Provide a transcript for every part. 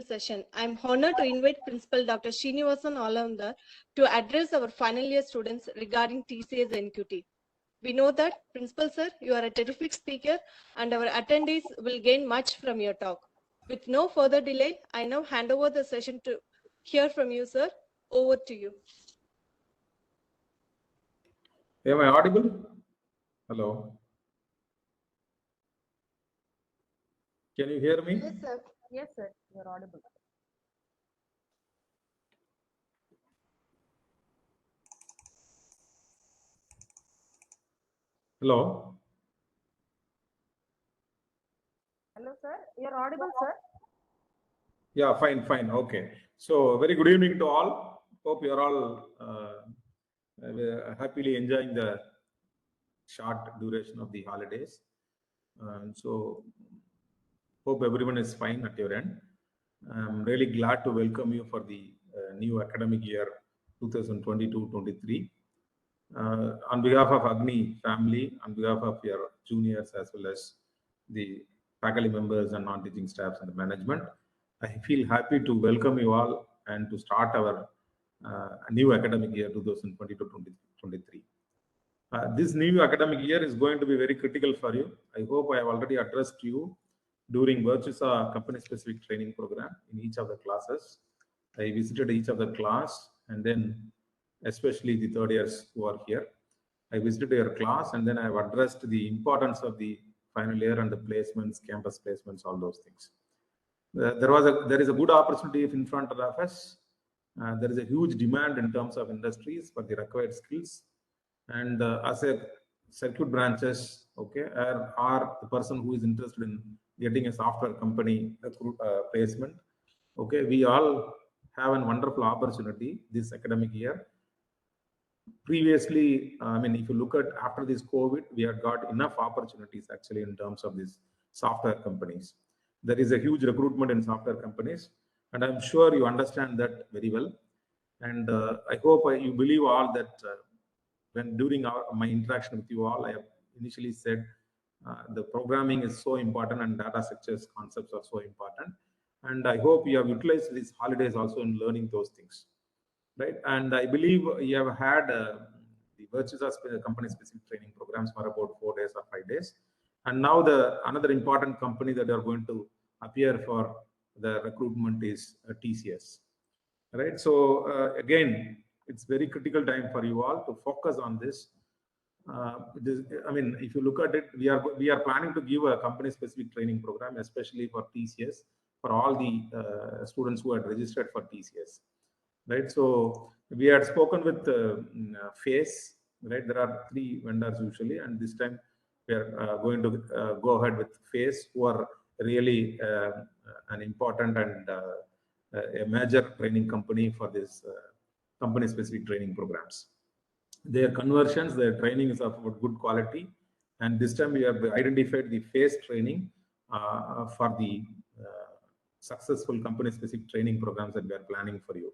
session. I'm honored to invite Principal Dr. Srinivasan Alamdar to address our final year students regarding TCS NQT. We know that, Principal Sir, you are a terrific speaker and our attendees will gain much from your talk. With no further delay, I now hand over the session to hear from you, sir. Over to you. Am I audible? Hello. Can you hear me? Yes, sir. Yes, sir. You're audible. Hello. Hello, sir. You're audible, sir. Yeah, fine. Okay. So, very good evening to all. Hope you're all happily enjoying the short duration of the holidays. So, hope everyone is fine at your end. I'm really glad to welcome you for the new academic year 2022-23. On behalf of Agni family, on behalf of your juniors as well as the faculty members and non-teaching staffs and the management, I feel happy to welcome you all and to start our new academic year 2022-23. This new academic year is going to be very critical for you. I hope I have already addressed you during Virtusa company-specific training program in each of the classes. I visited each of the class, and then especially the third years who are here, I visited your class, and then I have addressed the importance of the final year and the placements, campus placements, all those things. There is a good opportunity in front of us. There is a huge demand in terms of industries for the required skills, and as a circuit branches, okay, are the person who is interested in getting a software company placement, okay, we all have a wonderful opportunity this academic year. Previously, I mean, if you look at after this COVID, we have got enough opportunities actually in terms of these software companies. There is a huge recruitment in software companies, and I'm sure you understand that very well. And I hope you believe all that when during my interaction with you all, I have initially said the programming is so important and data structures concepts are so important. And I hope you have utilized these holidays also in learning those things. Right, and I believe you have had the Virtusa company-specific training programs for about 4 days or 5 days, and now another important company that are going to appear for the recruitment is TCS. Right, so again, it's very critical time for you all to focus on this. I mean, if you look at it, we are planning to give a company-specific training program, especially for TCS, for all the students who had registered for TCS. Right, so we had spoken with FACE. Right, there are 3 vendors usually, and this time we are going to go ahead with FACE, who are really an important and a major training company for this company-specific training programs. Their conversions, their training is of good quality, and this time we have identified the FACE training for the successful company-specific training programs that we are planning for you.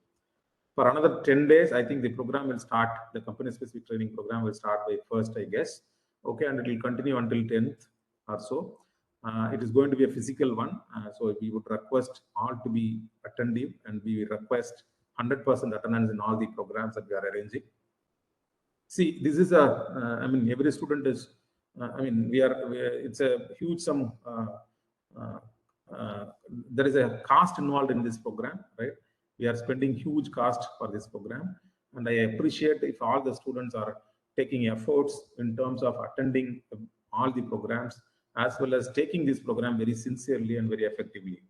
For another 10 days, I think the program will start, the company-specific training program will start by 1st, I guess. Okay, and it will continue until 10th or so. It is going to be a physical one. So we would request all to be attentive, and we request 100% attendance in all the programs that we are arranging. See, this is I mean, every student is, I mean, it's a huge sum. There is a cost involved in this program, right? We are spending huge cost for this program, and I appreciate if all the students are taking efforts in terms of attending all the programs, as well as taking this program very sincerely and very effectively.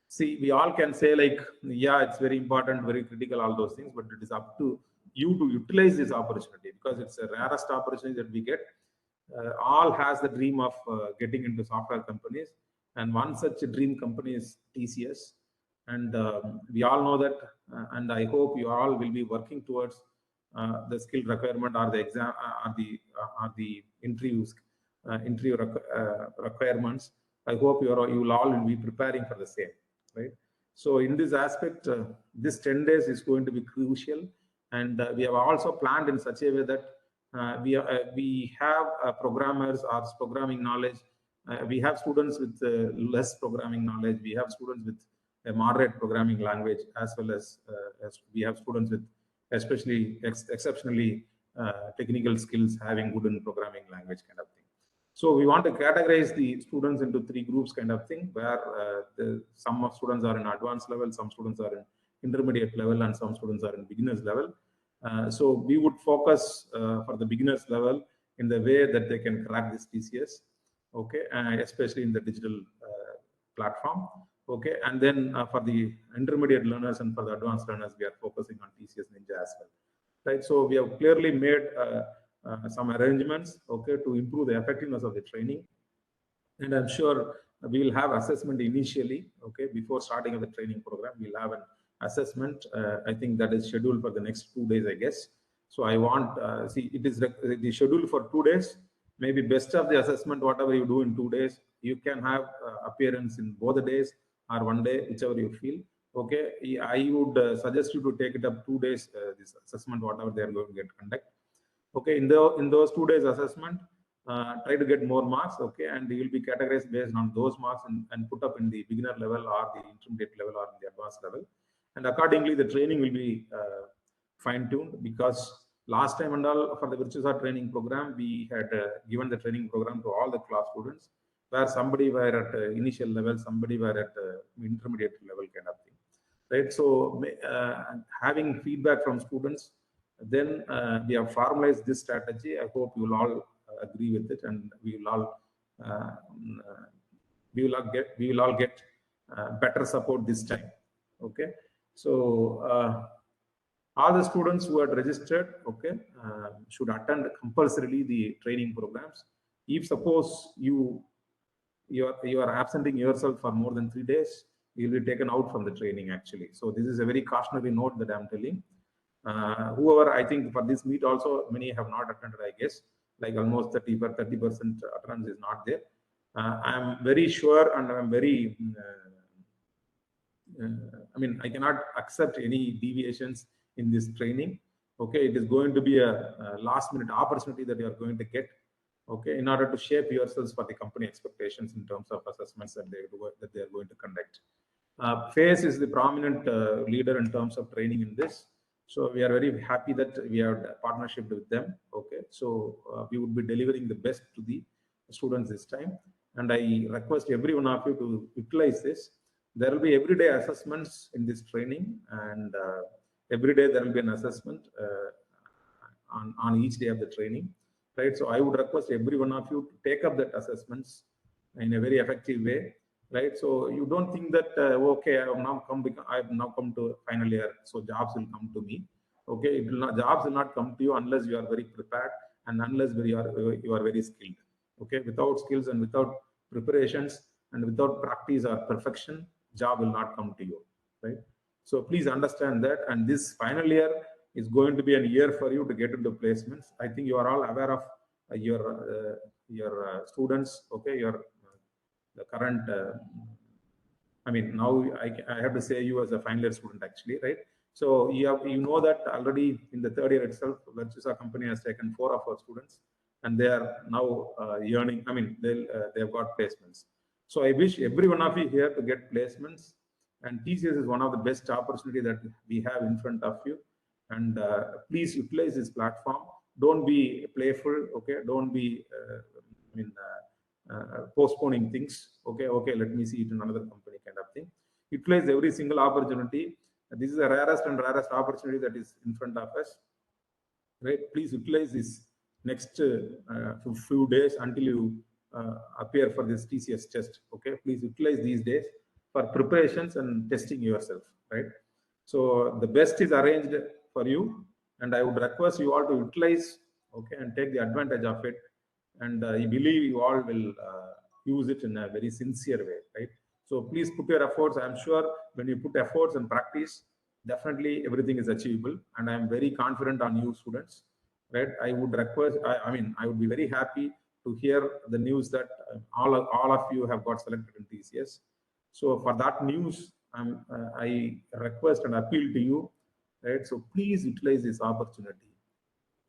See, we all can say like, yeah, it's very important, very critical, all those things, but it is up to you to utilize this opportunity, because it's a rarest opportunity that we get. All has the dream of getting into software companies, and one such dream company is TCS. And we all know that, and I hope you all will be working towards the skill requirement or the exam or the interview requirements. I hope you will all be preparing for the same, right? So in this aspect, this 10 days is going to be crucial, and we have also planned in such a way that we have programmers or programming knowledge. We have students with less programming knowledge. We have students with a moderate programming language, as well as we have students with especially exceptionally technical skills, having good in programming language kind of thing. So we want to categorize the students into 3 groups kind of thing, where some of students are in advanced level, some students are in intermediate level, and some students are in beginners level. So we would focus for the beginners level in the way that they can crack this TCS, okay, especially in the digital platform, okay. And then for the intermediate learners and for the advanced learners, we are focusing on TCS Ninja as well, right? So we have clearly made some arrangements, okay, to improve the effectiveness of the training. And I'm sure we will have assessment initially, okay, before starting of the training program. We'll have an assessment. I think that is scheduled for the next 2 days, I guess. So I want, see, it is the schedule for 2 days. Maybe best of the assessment, whatever you do in 2 days, you can have appearance in both the days or 1 day, whichever you feel. Okay, I would suggest you to take it up 2 days, this assessment, whatever they are going to get conduct. Okay, in those 2 days assessment, try to get more marks, okay, and you will be categorized based on those marks and put up in the beginner level or the intermediate level or the advanced level. And accordingly, the training will be fine-tuned, because last time and all for the Virtusa training program, we had given the training program to all the class students, where somebody were at initial level, somebody were at intermediate level kind of thing, right? So having feedback from students, then we have formalized this strategy. I hope you will all agree with it, and we will all get better support this time, okay. So all the students who had registered, okay, should attend compulsorily the training programs. If suppose you are absenting yourself for more than 3 days, you will be taken out from the training actually. So this is a very cautionary note that I'm telling. Whoever, I think for this meet also, many have not attended, I guess, like almost 30% attendance is not there. I'm very sure, and I'm very, I mean, I cannot accept any deviations in this training. Okay, it is going to be a last minute opportunity that you are going to get, okay, in order to shape yourselves for the company expectations in terms of assessments that they are going to conduct. FACE is the prominent leader in terms of training in this. So we are very happy that we have a partnership with them. Okay, so we would be delivering the best to the students this time. And I request every one of you to utilize this. There will be everyday assessments in this training, and every day there will be an assessment on each day of the training, right? So I would request every one of you to take up that assessments in a very effective way, right? So you don't think that okay, I have now come to final year, so jobs will come to me. Okay, jobs will not come to you unless you are very prepared and unless you are very skilled. Okay, without skills and without preparations and without practice or perfection, job will not come to you, right? So please understand that. And this final year is going to be a year for you to get into placements. I think you are all aware of your students, okay, the current, I mean, now I have to say you as a final year student actually, right? So you know that already in the 3rd year itself, Virtusa company has taken 4 of our students, and they are now earning, I mean, they have got placements. So I wish every one of you here to get placements, and TCS is one of the best opportunity that we have in front of you. And please utilize this platform. Don't be playful, okay? Don't be, postponing things. Okay, let me see it in another company kind of thing. Utilize every single opportunity. This is the rarest opportunity that is in front of us, right? Please utilize this next few days until you appear for this TCS test. Okay, please utilize these days for preparations and testing yourself, right? So the best is arranged for you, and I would request you all to utilize, okay, and take the advantage of it. And I believe you all will use it in a very sincere way, right? So please put your efforts. I'm sure when you put efforts and practice, definitely everything is achievable. And I'm very confident on you students, right? I would request, I would be very happy to hear the news that all of you have got selected in TCS. So for that news, I request and appeal to you, right? So please utilize this opportunity.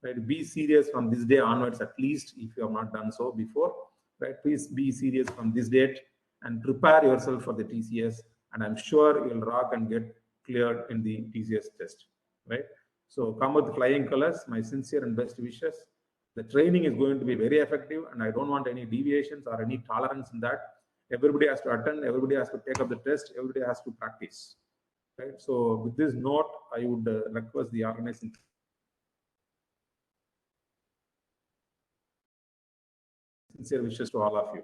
Right, be serious from this day onwards, at least if you have not done so before, right? Please be serious from this date and prepare yourself for the TCS and I'm sure you'll rock and get cleared in the TCS test, right? So come with flying colors. My sincere and best wishes. The training is going to be very effective, and I don't want any deviations or any tolerance in that. Everybody has to attend, everybody has to take up the test, everybody has to practice, right? So with this note, I would request the organizing sincere wishes to all of you.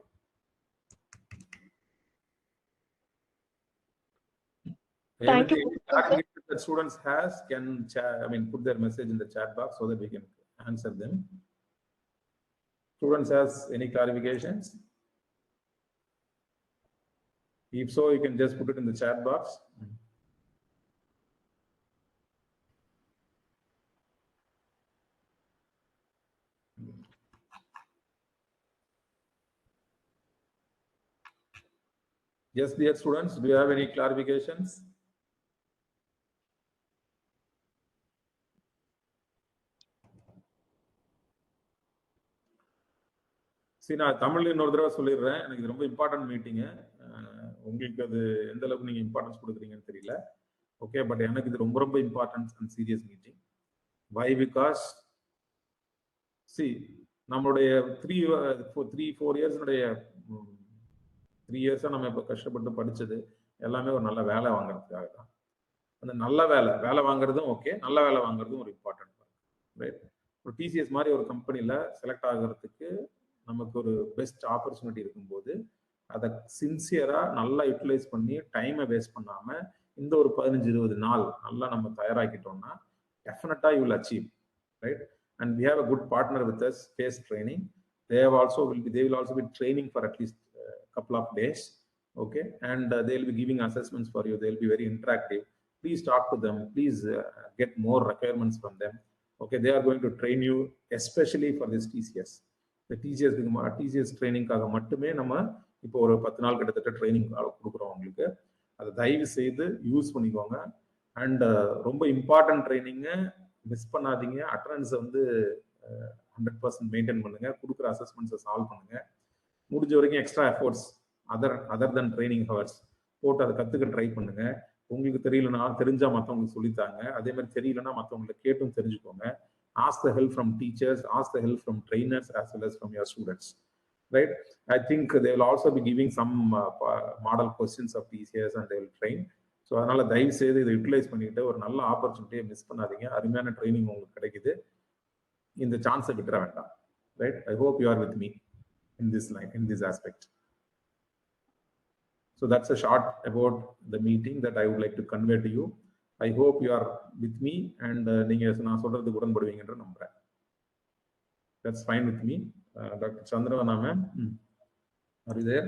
Thank you. Anything clarification that students has can put their message in the chat box so that we can answer them. Students has any clarifications? If so, you can just put it in the chat box. Yes, dear students, do you have any clarifications? சரி, நான் தமிழ்ல இன்னொரு தடவை சொல்லிடுறேன். எனக்கு இது ரொம்ப important meeting. உங்களுக்கு அது எந்த அளவுக்கு நீங்க இம்பார்ட்டன்ஸ் கொடுக்குறீங்கன்னு தெரியல. ஓகே, பட் எனக்கு இது ரொம்ப ரொம்ப important and serious meeting. Why? Because நம்மளுடைய 3-4 இயர்ஸ்னுடைய 3 இயர்ஸா நம்ம இப்ப கஷ்டப்பட்டு படிச்சது எல்லாமே ஒரு நல்ல வேலை வாங்குறதுக்காக தான். அந்த நல்ல வேலை வாங்குறதும் ஓகே, நல்ல வேலை வாங்குறதும் ஒரு இம்பார்ட்டன்ட், ரைட்? ஒரு டிசிஎஸ் மாதிரி ஒரு கம்பெனில செலக்ட் ஆகிறதுக்கு நமக்கு ஒரு பெஸ்ட் ஆப்பர்ச்சுனிட்டி இருக்கும்போது அதை சின்சியரா நல்லா யூட்டிலைஸ் பண்ணி டைமை வேஸ்ட் பண்ணாம இந்த ஒரு 15-20 நாள் நல்லா நம்ம தயாராக்கிட்டோம்னா டெஃபினட்டா you will achieve, right? And we have a good partner with us, PACE Training. They will also be training for at least a couple of days, okay? And they will be giving assessments for you. They will be very interactive. Please talk to them. Please get more requirements from them. Okay, they are going to train you especially for this TCS. The TCS ட்ரைனிங்காக மட்டுமே நம்ம இப்போ ஒரு 10 நாள் கிட்டத்தட்ட training கொடுக்குறோம் உங்களுக்கு. அதை தயவு செய்து யூஸ் பண்ணிக்கோங்க. அண்ட் ரொம்ப இம்பார்ட்டன்ட் ட்ரைனிங்கு மிஸ் பண்ணாதீங்க. அட்டண்டன்ஸை வந்து 100% மெயின்டைன் பண்ணுங்க. கொடுக்குற அசஸ்மெண்ட்ஸை சால்வ் பண்ணுங்க. முடிஞ்ச வரைக்கும் எக்ஸ்ட்ரா எஃபோர்ட்ஸ் அதர் தென் ட்ரைனிங் ஹவர்ஸ் போட்டு அதை கற்றுக்க ட்ரை பண்ணுங்க. உங்களுக்கு தெரியலன்னா தெரிஞ்சா மற்றவங்களுக்கு சொல்லித்தாங்க. அதே மாதிரி தெரியலன்னா மற்றவங்களை கேட்டும் தெரிஞ்சுக்கோங்க. Ask the help from teachers, ask the help from trainers as well as from your students, right? I think they will also be giving some model questions of TCS and they will train. So அதனால தயவு செய்து இதை utilise பண்ணிட்டு ஒரு நல்ல ஆப்பர்ச்சுனிட்டியை miss பண்ணாதீங்க. அருமையான ட்ரைனிங் உங்களுக்கு கிடைக்குது. இந்த சான்ஸை விட்டுற வேண்டாம், right? I hope you are with me in this aspect. So that's a short about the meeting that I would like to convey to you. I hope you are with me and நீங்க நான் சொல்றதுக்கு உடன்படுவீங்கன்ற நம்புறேன். That's fine with me. Dr. Chandravana ma'am, are you there?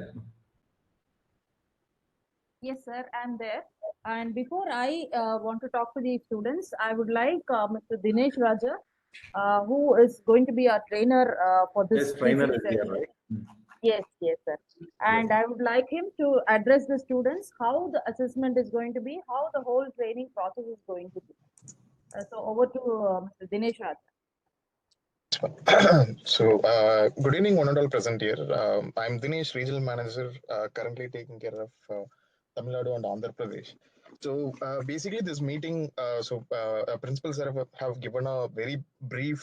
Yes, sir, I'm there. And before I want to talk to the students, I would like Mr. Dinesh Raja, who is going to be our trainer for this. Yes, trainer is here, right? Yes, sir. And I would like him to address the students how the assessment is going to be, how the whole training process is going to be. So over to Mr. Dinesh Raja. So, good evening, one and all present here. I'm Dinesh, regional manager, currently taking care of Tamil Nadu and Andhra Pradesh. So, basically, this meeting, principals have given a very brief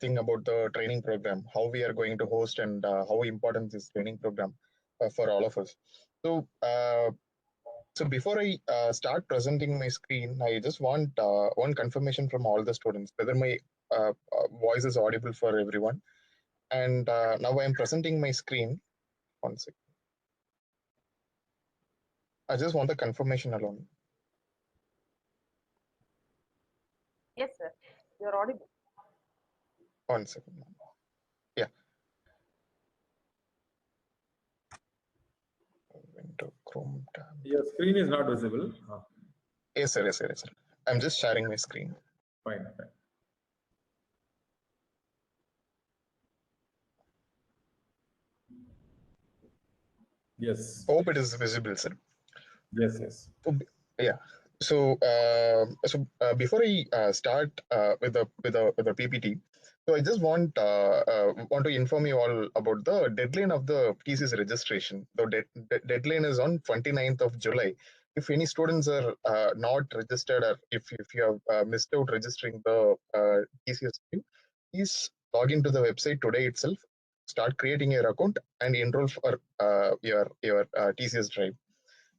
thing about the training program, how we are going to host and how important this training program for all of us. So before I start presenting my screen, I just want one confirmation from all the students, whether my voice is audible for everyone. And now I am presenting my screen. One second. I just want the confirmation alone. Yes, sir. You're audible. One second. Yeah. Window Chrome tab. Your screen is not visible. Yes, sir. I'm just sharing my screen. Fine. Yes. Hope it is visible, sir. Yes. Yeah. So before I start with the PPT, So I just want to inform you all about the deadline of the TCS registration. The deadline is on 29th of July. If any students are not registered, or if you have missed out registering the TCS team, please log into the website today itself, start creating your account, and enroll for your TCS drive,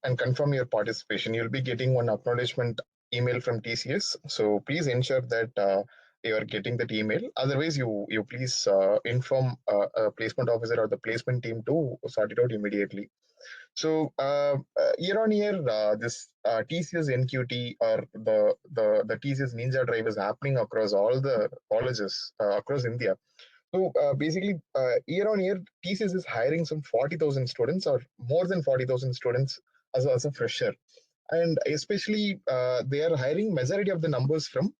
and confirm your participation. You'll be getting one acknowledgement email from TCS. So please ensure that you are getting that email. Otherwise, you please inform a placement officer or the placement team to sort it out immediately. So year on year, this TCS NQT or the TCS Ninja Drive is happening across all the colleges across India. So basically, year on year, TCS is hiring some 40,000 students or more than 40,000 students as a fresher. And especially, they are hiring majority of the numbers from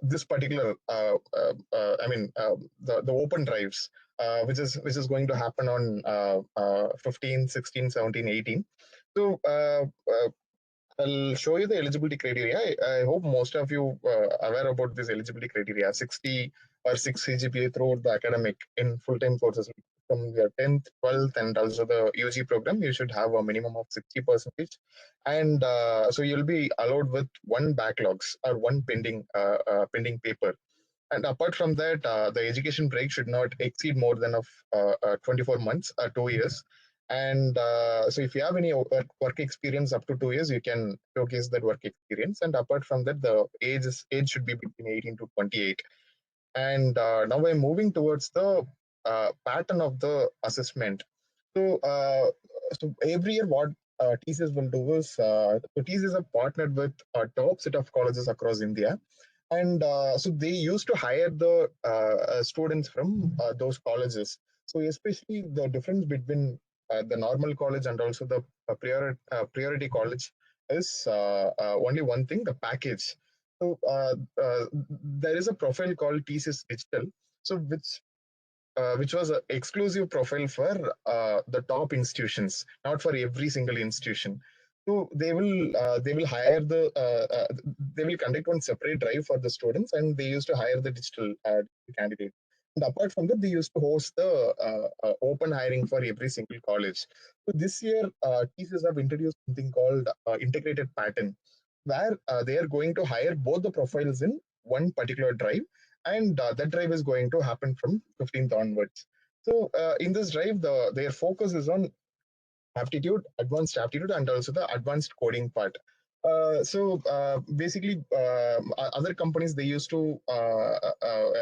this particular, the open drives, which is going to happen on 15, 16, 17, 18. So I'll show you the eligibility criteria. I hope most of you aware about this eligibility criteria. 60 or 6 CGPA throughout the academic in full-time courses from your 10th, 12th, and also the UG program. You should have a minimum of 60%, and so you'll be allowed with one backlogs or one pending paper. And apart from that, the education break should not exceed more than of 24 months or 2 years. And so if you have any work experience up to 2 years, you can showcase that work experience. And apart from that, the age should be between 18 to 28. And now I'm moving towards the pattern of the assessment. So, so every year, what TCS will do is, so TCS have partnered with a top set of colleges across India, and so they used to hire the students from those colleges. So especially the difference between the normal college and also the priority college is only one thing: the package. So there is a profile called TCS Digital, so which was an exclusive profile for the top institutions, not for every single institution. So they will hire they will conduct one separate drive for the students, and they used to hire the digital candidate. And apart from that, they used to host the open hiring for every single college. So this year, TCS have introduced something called integrated pattern, where they are going to hire both the profiles in one particular drive, and that drive is going to happen from 15th onwards. So in this drive, their focus is on advanced aptitude, and also the advanced coding part. Basically, other companies, they used to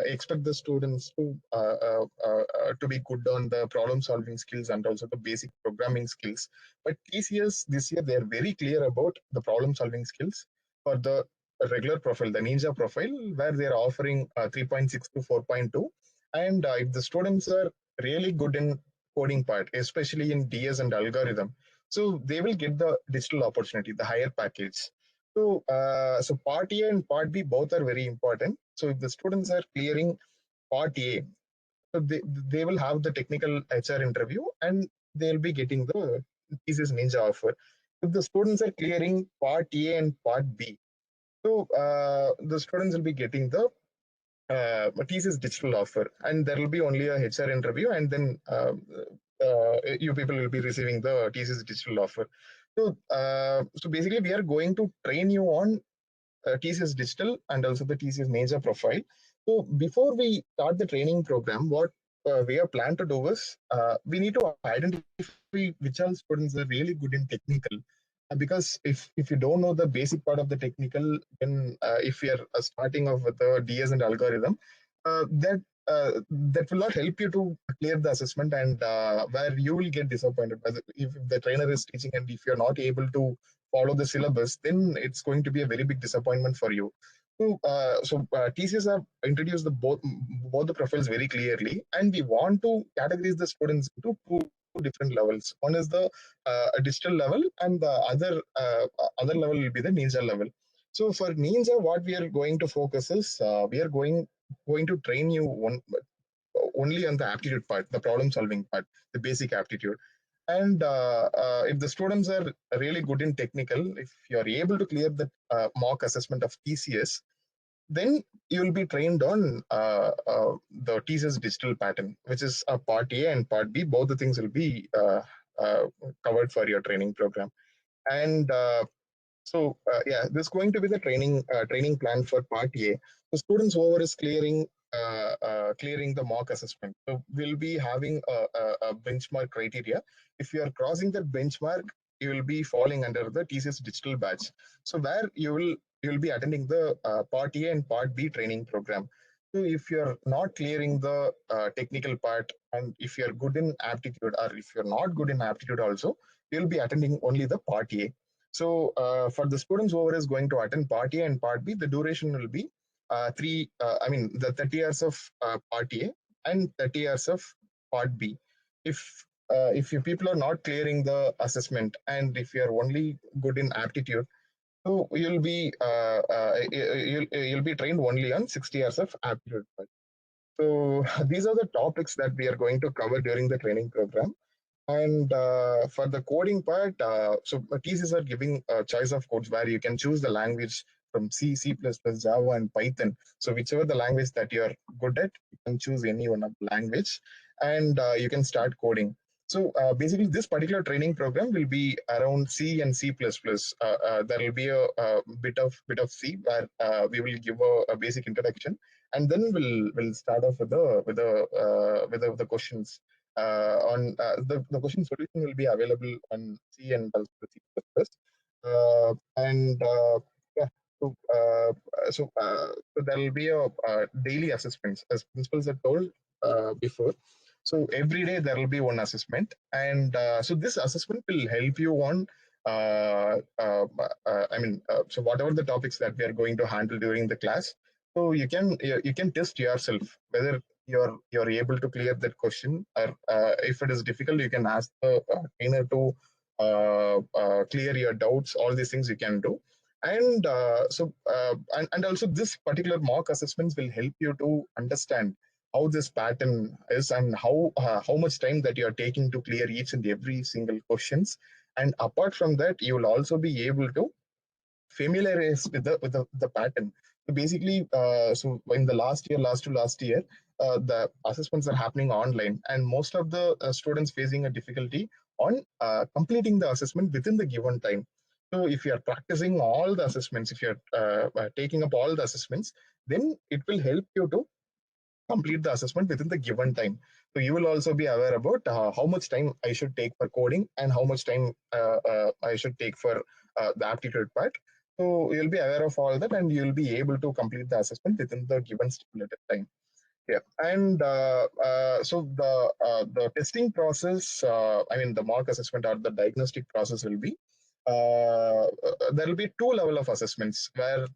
expect the students to be good on the problem solving skills and also the basic programming skills. But TCS this year, they are very clear about the problem solving skills for the regular profile, the Ninja profile, where they are offering 3.6 to 4.2. And if the students are really good in coding part, especially in DS and algorithm, so they will get the digital opportunity, the higher package. So, so part A and part B both are very important. So if the students are clearing part A, so they will have the technical HR interview, and they'll be getting the TCS Ninja offer. If the students are clearing part A and part B, so the students will be getting the TCS digital offer, and there will be only a HR interview, and then you people will be receiving the TCS digital offer. So, so basically, we are going to train you on TCS digital and also the TCS major profile. So before we start the training program, what we are planned to do is we need to identify which all students are really good in technical. Because if you don't know the basic part of the technical, then if you are starting off with the DS and algorithm, that will not help you to clear the assessment, and where you will get disappointed if the trainer is teaching, and if you're not able to follow the syllabus, then it's going to be a very big disappointment for you. So TCS have introduced both the profiles very clearly, and we want to categorize the students into two different levels. One is the digital level, and the other level will be the Ninja level. So for Ninja, what we are going to focus is we are going to train you only on the aptitude part, the problem solving part, the basic aptitude. And if the students are really good in technical, if you are able to clear the mock assessment of TCS, Then you will be trained on the TCS digital pattern, which is a part A and part B. Both the things will be uh, covered for your training program. And yeah, this is going to be the training plan for part A. So students over is clearing the mock assessment. So we'll be having a benchmark criteria. If you are crossing that benchmark, you will be falling under the TCS digital batch. So where you will be attending the part A and part B training program. So if you're not clearing the technical part, and if you're good in aptitude, or if you're not good in aptitude also, you'll be attending only the part A. So for the students who is going to attend part A and part B, the duration will be the 30 hours of part A and 30 hours of part B. If you people are not clearing the assessment, and if you are only good in aptitude, so you'll be trained only on 60 hours of aptitude. So these are the topics that we are going to cover during the training program. And for the coding part, so TCs are giving a choice of codes where you can choose the language from C, C++, Java, and Python. So whichever the language that you're good at, you can choose any one of the language, and you can start coding. So basically, this particular training program will be around C and C++. There will be a bit of C where we will give a basic introduction, and then we'll start off with the questions the question solution will be available on C and also C++. And yeah, so, so there will be a daily assessments, as principals had told before. So every day there will be one assessment, and so this assessment will help you on. So whatever the topics that we are going to handle during the class, so you can test yourself whether you're able to clear that question, or if it is difficult, you can ask the trainer to clear your doubts. All these things you can do. And and also this particular mock assessments will help you to understand how this pattern is, and how much time that you are taking to clear each and every single questions. And apart from that, you will also be able to familiarize with the pattern. So basically, so in the last year, the assessments are happening online, and most of the students facing a difficulty on completing the assessment within the given time. So if you are practicing all the assessments, if you're taking up all the assessments, then it will help you to complete the assessment within the given time. So you will also be aware about how much time I should take for coding, and how much time I should take for the aptitude part. So you'll be aware of all that, and you'll be able to complete the assessment within the given stipulated time. Yeah, and so the testing process, the mock assessment or the diagnostic process will be. There will be two level of assessments, where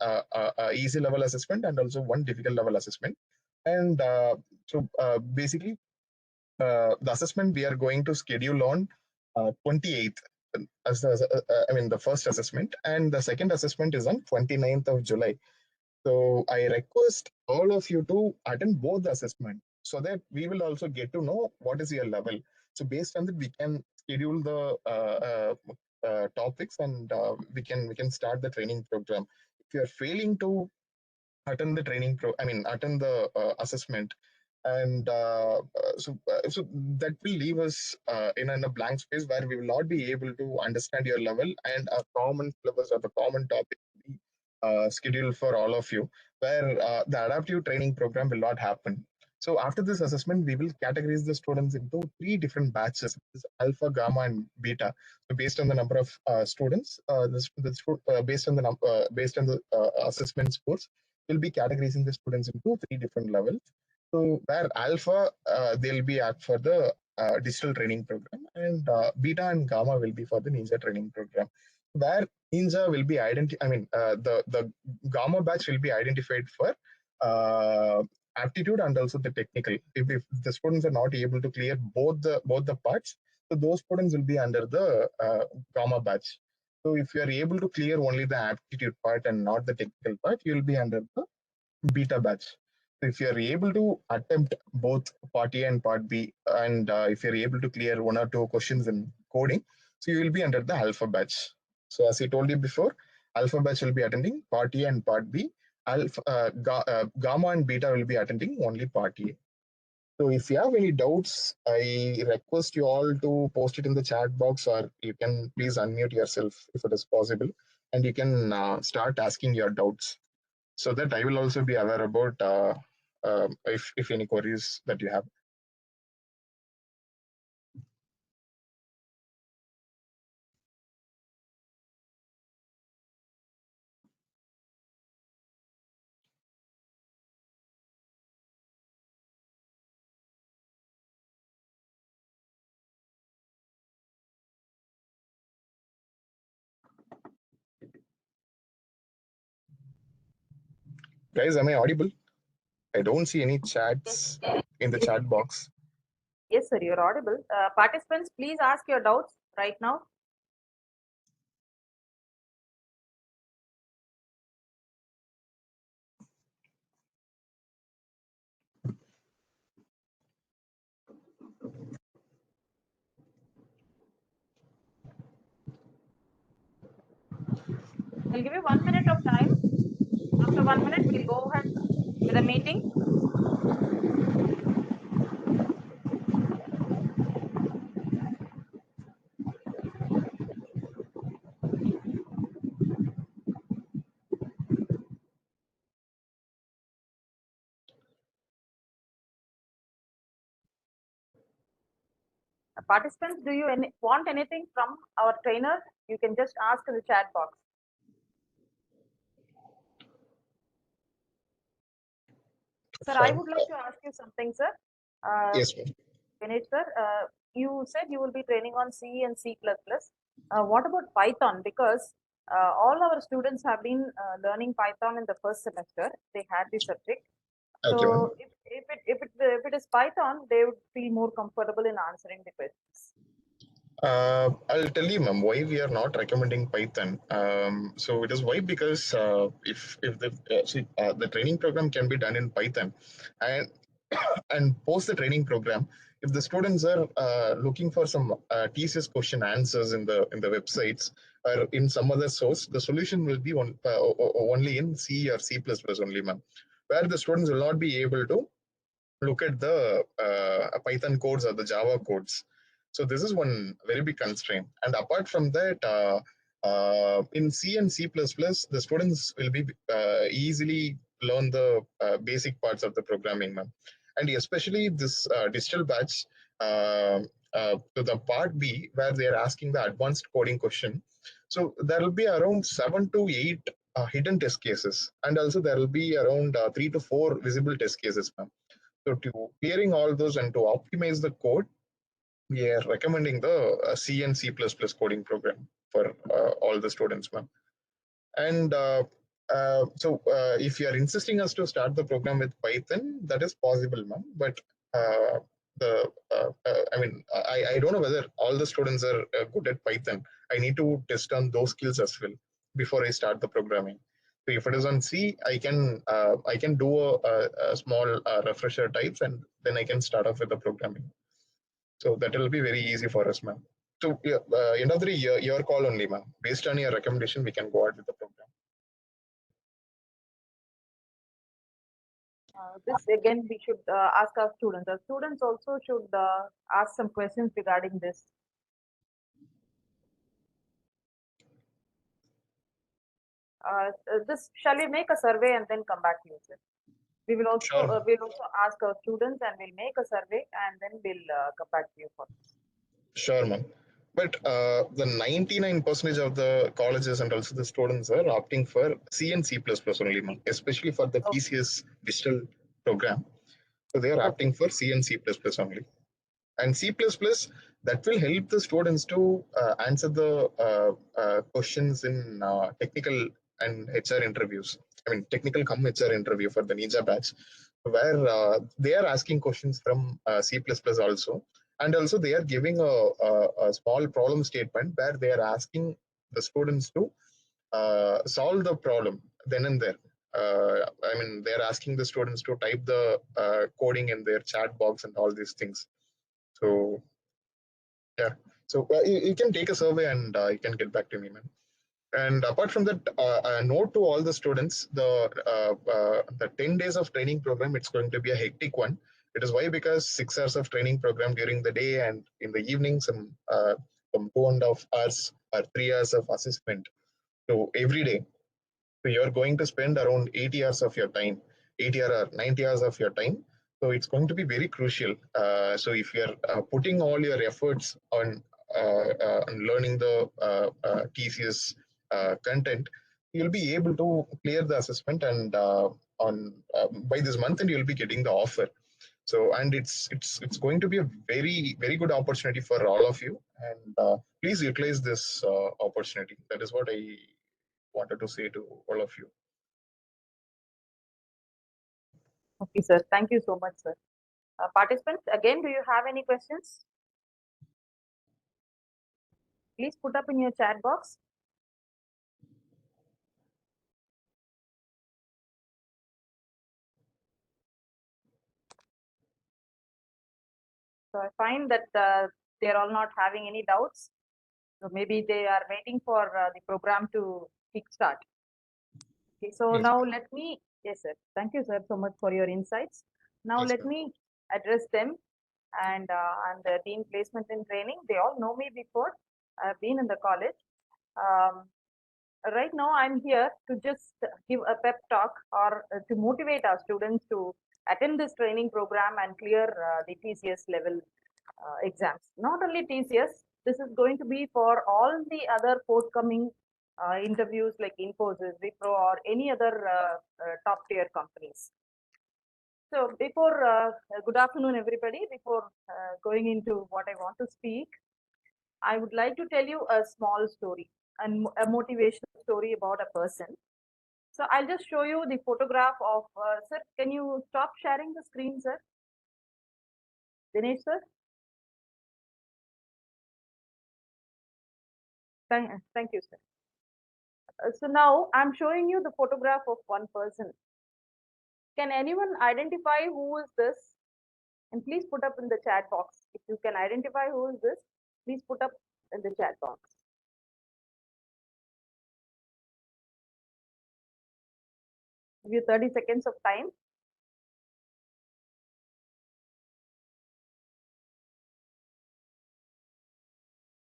easy level assessment and also one difficult level assessment. And basically, the assessment we are going to schedule on 28th as the first assessment, and the second assessment is on 29th of July. So I request all of you to attend both the assessment, so that we will also get to know what is your level. So based on that, we can schedule the topics, and we can start the training program. If you are failing to attend the attend the assessment, and so that will leave us in a blank space, where we will not be able to understand your level, and a common syllabus or the common topic will be scheduled for all of you, where the adaptive training program will not happen. So after this assessment, we will categorize the students into three different batches: alpha, gamma, and beta. So based on the number of students, based on the assessment scores, we'll be categorizing the students into three different levels. So where alpha, they'll be at for the digital training program, and beta and gamma will be for the ninja training program. Where ninja will be the gamma batch will be identified for aptitude and also the technical. If the students are not able to clear both the parts, so those students will be under the gamma batch. So if you are able to clear only the aptitude part and not the technical part, you will be under the beta batch. So if you are able to attempt both part A and part B, and if you're able to clear one or two questions in coding, so you will be under the alpha batch. So as I told you before, alpha batch will be attending part A and part B, Gamma and Beta will be attending only part A. So if you have any doubts, I request you all to post it in the chat box, or you can please unmute yourself if it is possible, and you can start asking your doubts, so that I will also be aware about if any queries that you have. Guys, am I audible? I don't see any chats in the chat box. Yes, sir, you're audible. Participants, please ask your doubts right now. I'll give you 1 minute of time. After 1 minute, we'll go ahead with the meeting. Participants, do you want anything from our trainer? You can just ask in the chat box. Sir, I would like to ask you something, sir. Yes, ma'am. Ganesh, sir, you said you will be training on C and C++. What about Python? Because all our students have been learning Python in the first semester. They had the subject. Okay, So if it is Python, they would feel more comfortable in answering the questions. I'll tell you, ma'am, why we are not recommending Python. So it is why, because if the training program can be done in Python, and post the training program, if the students are looking for some TCS question answers in the websites or in some other source, the solution will be only in C or C++ only, ma'am, where the students will not be able to look at the Python codes or the Java codes. So this is one very big constraint. And apart from that, in C and C++, the students will be easily learn the basic parts of the programming, ma'am. And especially this digital batch, to the part B, where they are asking the advanced coding question. So there will be around 7 to 8 hidden test cases, and also there will be around 3 to 4 visible test cases, ma'am. So to clearing all those and to optimize the code, we are recommending the C and C++ coding program for all the students, ma'am. And if you are insisting us to start the program with Python, that is possible, ma'am. But I don't know whether all the students are good at Python. I need to test on those skills as well before I start the programming. So if it is on C, I can do a small refresher types, and then I can start off with the programming. So that will be very easy for us, ma'am. So end of the day, your call only, ma'am. Based on your recommendation, we can go ahead with the program. This again, we should ask our students. Our students also should ask some questions regarding this. Shall we make a survey and then come back to you, sir? We will also Sure. we'll also ask our students and we'll make a survey and then we'll come back to you for this. Sure, ma'am. But the 99% of the colleges and also the students are opting for C and C++ only, ma'am, especially for the TCS digital program. So they are opting for C and C++ only. And C++, that will help the students to answer the questions in technical and HR interviews. I mean, technical come HR interview for the Ninja batch, where they are asking questions from C++ also. And also they are giving a small problem statement where they are asking the students to solve the problem then and there. They're asking the students to type the coding in their chat box and all these things. So, yeah. So you can take a survey and you can get back to me, man. And apart from that, a note to all the students: the 10 days of training program, it's going to be a hectic one. It is why? Because 6 hours of training program during the day, and in the evening some 2.5 hours or 3 hours of assessment. So every day, so you're going to spend around 80 hours of your time, 80 or 90 hours of your time. So it's going to be very crucial. So if you're putting all your efforts on learning the TCS content, you'll be able to clear the assessment, and on by this month, and you'll be getting the offer. So, and it's going to be a very good opportunity for all of you, and please utilize this opportunity. That is what I wanted to say to all of you. Okay, sir. Thank you so much, sir. Participants, again, do you have any questions? Please put up in your chat box. So I find that they're all not having any doubts. So maybe they are waiting for the program to kickstart. Okay, so Yes. now let me, yes, sir. Thank you, sir, so much for your insights. Now Yes, let sir. me address them. And I'm the Dean Placement and Training. They all know me before. I've been in the college. Right now, I'm here to just give a pep talk, or to motivate our students to attend this training program and clear the TCS level exams. Not only TCS, this is going to be for all the other forthcoming interviews like Infosys, Wipro, or any other top tier companies. So good afternoon, everybody. Before going into what I want to speak, I would like to tell you a small story, and a motivational story about a person. So I'll just show you the photograph of, sir, can you stop sharing the screen, sir? Dinesh, sir? Thank you, sir. So now I'm showing you the photograph of one person. Can anyone identify who is this? And please put up in the chat box. If you can identify who is this, please put up in the chat box. Give you 30 seconds of time.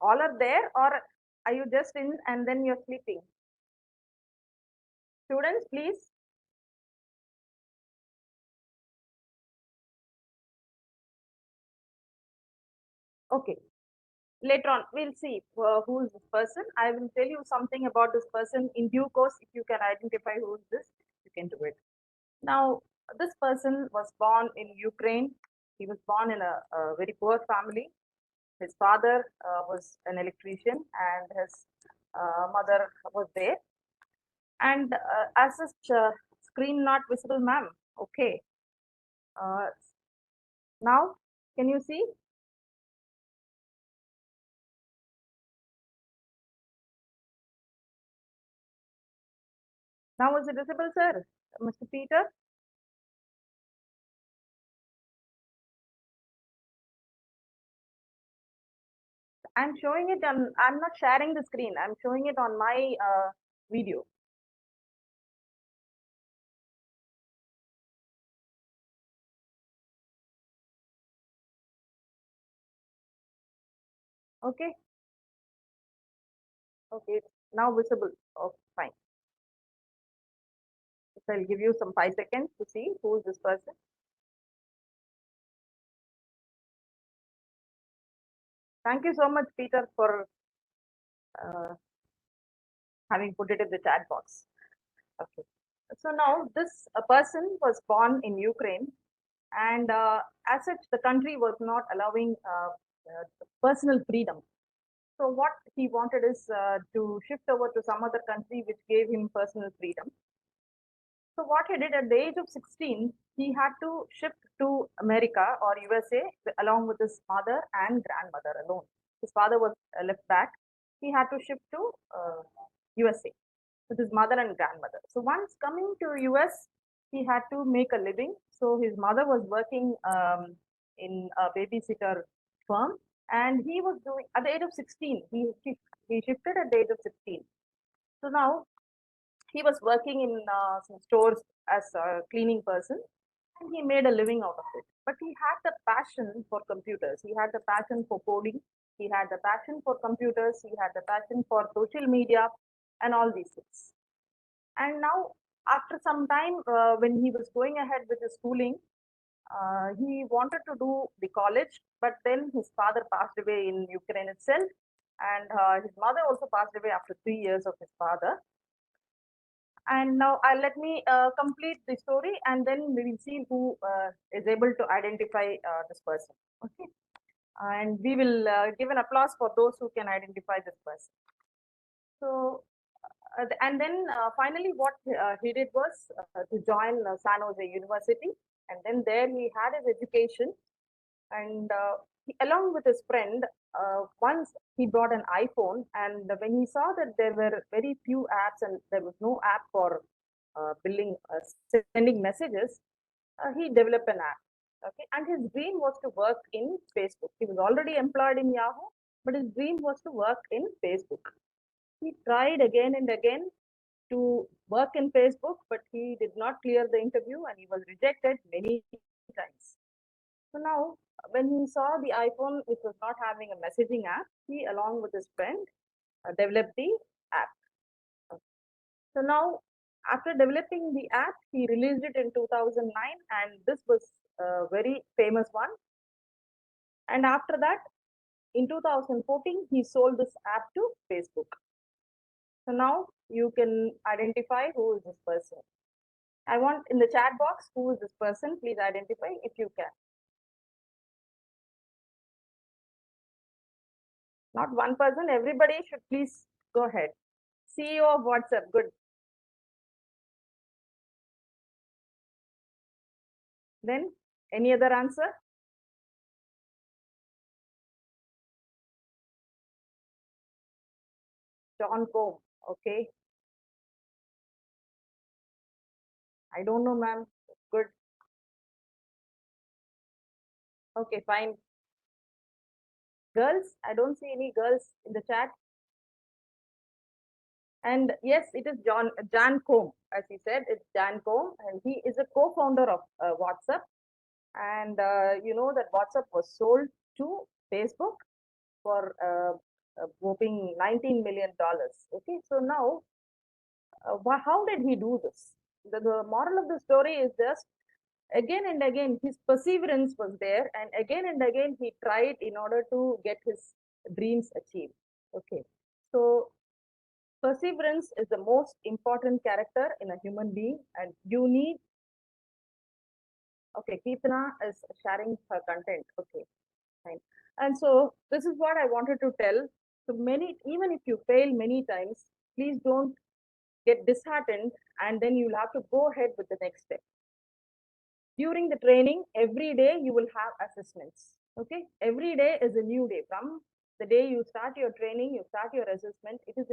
All are there, or are you just in and then you're sleeping? Students, please. Okay. Later on, we'll see who is this person. I will tell you something about this person in due course. If you can identify who is this, you can do it. Now, this person was born in Ukraine. He was born in a very poor family. His father was an electrician, and his mother was there. And as such, screen not visible, ma'am. Okay. Now, can you see? Now is it visible, sir? Mr. Peter? I'm showing it on, I'm not sharing the screen. I'm showing it on my video. Okay. Okay, it's now visible. Okay, fine. So I'll give you some 5 seconds to see who is this person. Thank you so much, Peter, for having put it in the chat box. Okay. So now this person was born in Ukraine, and as such, the country was not allowing personal freedom. So what he wanted is to shift over to some other country which gave him personal freedom. So what he did at the age of 16, he had to shift to America or USA along with his mother and grandmother alone. His father was left back. He had to shift to USA with his mother and grandmother. So once coming to US, he had to make a living. So his mother was working in a babysitter firm, and he was doing at the age of 16. He shifted at the age of 16. So now he was working in some stores as a cleaning person, and he made a living out of it. But he had the passion for computers. He had the passion for coding. He had the passion for computers. He had the passion for social media and all these things. And now, after some time, when he was going ahead with his schooling, he wanted to do the college, but then his father passed away in Ukraine itself, and his mother also passed away after 3 years of his father. And now let me complete the story, and then we will see who is able to identify this person. Okay, and we will give an applause for those who can identify this person. So, and then finally, what he did was to join San Jose University, and then there he had his education, and along with his friend, once he bought an iPhone, and when he saw that there were very few apps and there was no app for sending messages, he developed an app. Okay, and his dream was to work in Facebook. He was already employed in Yahoo, but his dream was to work in Facebook. He tried again and again to work in Facebook, but he did not clear the interview and he was rejected many times. So now, when he saw the iPhone, which was not having a messaging app, he, along with his friend, developed the app. So now, after developing the app, he released it in 2009, and this was a very famous one. And after that, in 2014, he sold this app to Facebook. So now you can identify who is this person. I want in the chat box, who is this person? Please identify if you can. Not one person, everybody should please go ahead. CEO of WhatsApp, good. Then any other answer? John Combe, okay. I don't know, ma'am. Good. Okay, fine. Girls, I don't see any girls in the chat. And yes, it is Jan Combe, as he said, it's Jan Combe, and he is a co-founder of WhatsApp. And you know that WhatsApp was sold to Facebook for a whopping $19 million. Okay, so now, how did he do this? The moral of the story is just again and again his perseverance was there, and again he tried in order to get his dreams achieved. Okay, so perseverance is the most important character in a human being, and you need. Okay, Keetana is sharing her content. Okay, fine. And so this is what I wanted to tell. So many, even if you fail many times, please don't get disheartened, and then you'll have to go ahead with the next step. During the training, every day you will have assessments. Okay, every day is a new day. From the day you start your training, you start your assessment. It is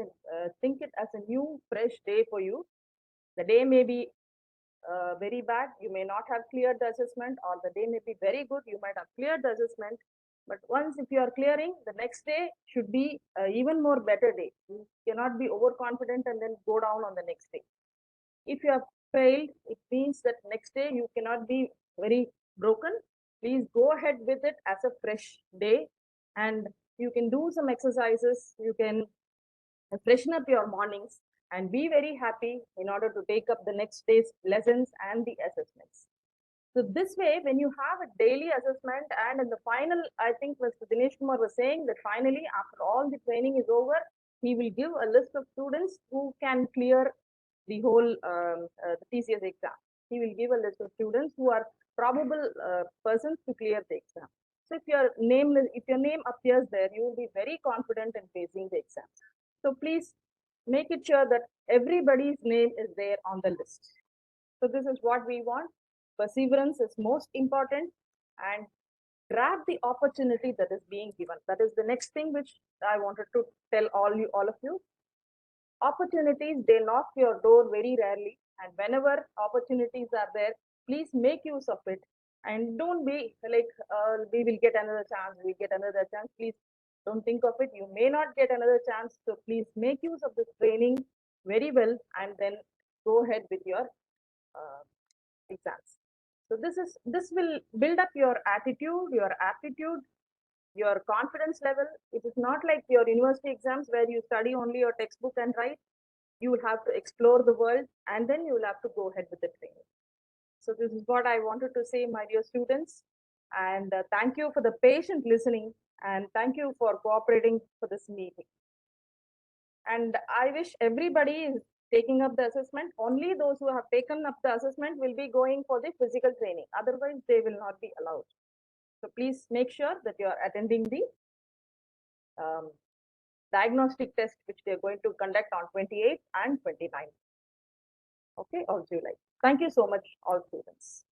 think it as a new, fresh day for you. The day may be very bad, you may not have cleared the assessment, or the day may be very good, you might have cleared the assessment. But once if you are clearing, the next day should be even more better day. You cannot be overconfident and then go down on the next day. If you have failed, it means that next day you cannot be very broken. Please go ahead with it as a fresh day, and you can do some exercises. You can freshen up your mornings and be very happy in order to take up the next day's lessons and the assessments. So this way, when you have a daily assessment, and in the final, I think Mr. Dinesh Kumar was saying that finally, after all the training is over, he will give a list of students who can clear the whole the TCS exam. He will give a list of students who are probable persons to clear the exam. So if your name appears there, you will be very confident in facing the exam. So please make it sure that everybody's name is there on the list. So this is what we want. Perseverance is most important, and grab the opportunity that is being given. That is the next thing which I wanted to tell all of you. Opportunities, they knock your door very rarely, and whenever opportunities are there, please make use of it, and don't be like we will get another chance, we get another chance. Please don't think of it. You may not get another chance, so please make use of this training very well and then go ahead with your exams. So this will build up your attitude, your aptitude, your confidence level. It is not like your university exams where you study only your textbook and write. You will have to explore the world and then you will have to go ahead with the training. So this is what I wanted to say, my dear students. And thank you for the patient listening and thank you for cooperating for this meeting. And I wish everybody is taking up the assessment. Only those who have taken up the assessment will be going for the physical training. Otherwise, they will not be allowed. So please make sure that you are attending the diagnostic test, which they are going to conduct on 28th and 29th. Okay, of July. Thank you so much, all students.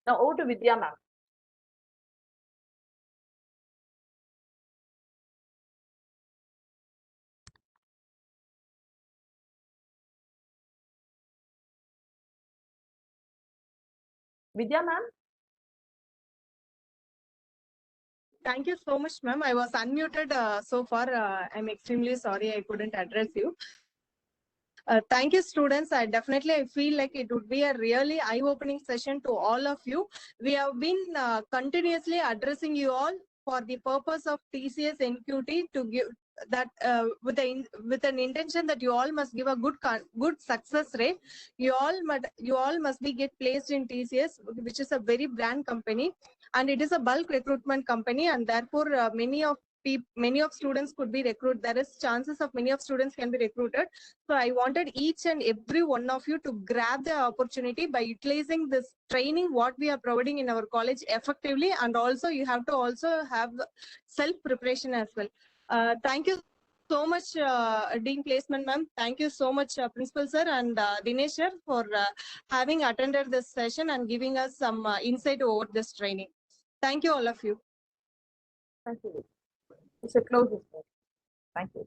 Now over to Vidya ma'am. Vidya ma'am. Thank you so much, ma'am. I was unmuted so far. I'm extremely sorry I couldn't address you. Thank you, students. I feel like it would be a really eye-opening session to all of you. We have been continuously addressing you all for the purpose of TCS NQT to give that with an intention that you all must give a good success rate. You all must be get placed in TCS, which is a very brand company, and it is a bulk recruitment company, and therefore many of students could be recruited. There is chances of many of students can be recruited. So I wanted each and every one of you to grab the opportunity by utilizing this training, what we are providing in our college effectively. And also you have to also have self-preparation as well. Thank you so much, Dean Placement ma'am. Thank you so much, Principal sir and Dinesh sir, for having attended this session and giving us some insight over this training. Thank you, all of you. Thank you. It's a close. Thank you.